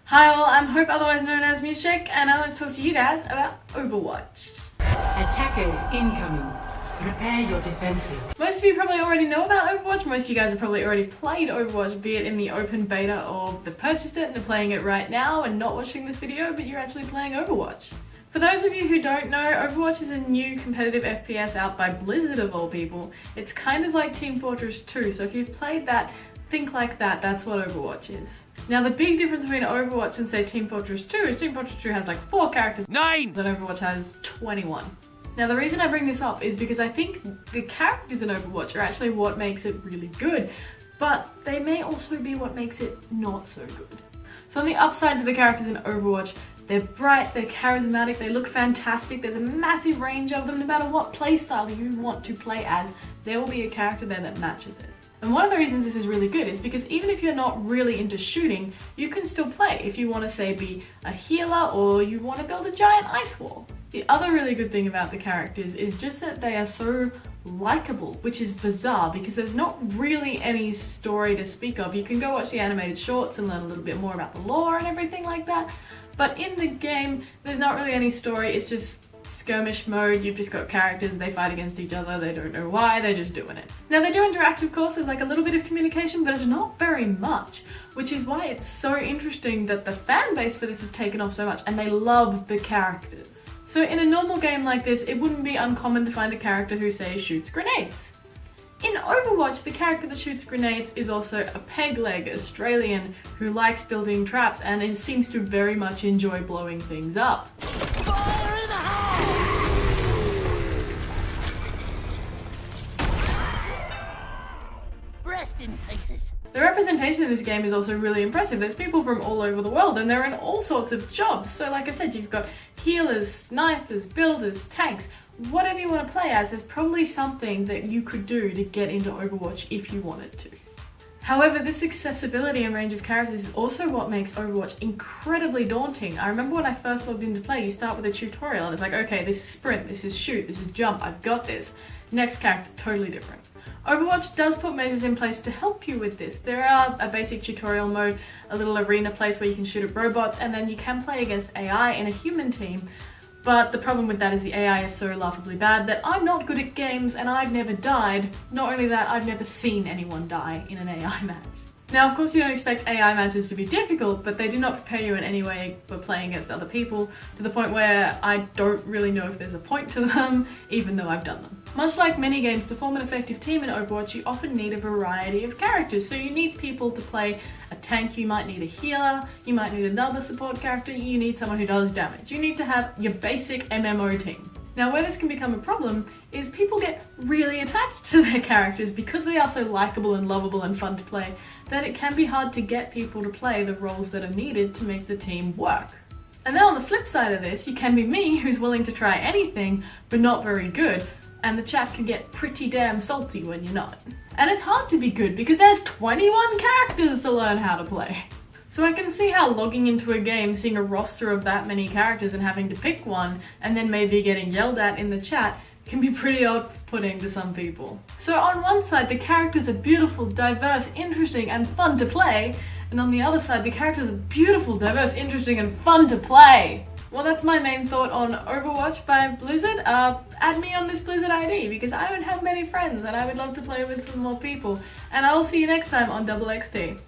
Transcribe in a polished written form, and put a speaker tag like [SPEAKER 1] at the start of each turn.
[SPEAKER 1] Hi all, I'm Hope, otherwise known as Music, and I want to talk to you guys about Overwatch.
[SPEAKER 2] Attackers incoming. Prepare your defenses.
[SPEAKER 1] Most of you probably already know about Overwatch. Most of you guys have probably already played Overwatch, be it in the open beta or they've purchased it and are playing it right now and not watching this video, but you're actually playing Overwatch. For those of you who don't know, Overwatch is a new competitive FPS out by Blizzard of all people. It's kind of like Team Fortress 2, so if you've played that, think like that, that's what Overwatch is. Now the big difference between Overwatch and say Team Fortress 2 is Team Fortress 2 has like 4 characters, 9! Then Overwatch has 21. Now the reason I bring this up is because I think the characters in Overwatch are actually what makes it really good, but they may also be what makes it not so good. So on the upside to the characters in Overwatch, they're bright, they're charismatic, they look fantastic, there's a massive range of them. No matter what playstyle you want to play as, there will be a character there that matches it. And one of the reasons this is really good is because even if you're not really into shooting, you can still play if you want to say be a healer or you want to build a giant ice wall. The other really good thing about the characters is just that they are so likable, which is bizarre because there's not really any story to speak of. You can go watch the animated shorts and learn a little bit more about the lore and everything like that, but in the game there's not really any story. It's just skirmish mode. You've just got characters, they fight against each other, they don't know why, they're just doing it. Now they do interact, of course, there's like a little bit of communication, but it's not very much, which is why it's so interesting that the fan base for this has taken off so much and they love the characters. So in a normal game like this, it wouldn't be uncommon to find a character who, say, shoots grenades. In Overwatch, the character that shoots grenades is also a peg-leg Australian who likes building traps and seems to very much enjoy blowing things up.
[SPEAKER 3] Fire in the hole! Rest in pieces.
[SPEAKER 1] The representation in this game is also really impressive. There's people from all over the world and they're in all sorts of jobs. So like I said, you've got healers, snipers, builders, tanks, whatever you want to play as, there's probably something that you could do to get into Overwatch if you wanted to. However, this accessibility and range of characters is also what makes Overwatch incredibly daunting. I remember when I first logged into play, you start with a tutorial and it's like, okay, this is sprint, this is shoot, this is jump, I've got this. Next character, totally different. Overwatch does put measures in place to help you with this. There are a basic tutorial mode, a little arena place where you can shoot at robots, and then you can play against AI in a human team. But the problem with that is the AI is so laughably bad that I'm not good at games and I've never died. Not only that, I've never seen anyone die in an AI match. Now, of course, you don't expect AI matches to be difficult, but they do not prepare you in any way for playing against other people, to the point where I don't really know if there's a point to them, even though I've done them. Much like many games, to form an effective team in Overwatch, you often need a variety of characters. So you need people to play a tank, you might need a healer, you might need another support character, you need someone who does damage. You need to have your basic MMO team. Now, where this can become a problem is people get really attached to their characters because they are so likable and lovable and fun to play that it can be hard to get people to play the roles that are needed to make the team work. And then on the flip side of this, you can be me, who's willing to try anything but not very good, and the chat can get pretty damn salty when you're not. And it's hard to be good because there's 21 characters to learn how to play. So I can see how logging into a game, seeing a roster of that many characters and having to pick one, and then maybe getting yelled at in the chat, can be pretty off-putting to some people. So on one side, the characters are beautiful, diverse, interesting, and fun to play, and on the other side, the characters are beautiful, diverse, interesting, and fun to play. Well, that's my main thought on Overwatch by Blizzard. Add me on this Blizzard ID because I don't have many friends and I would love to play with some more people. And I'll see you next time on Double XP.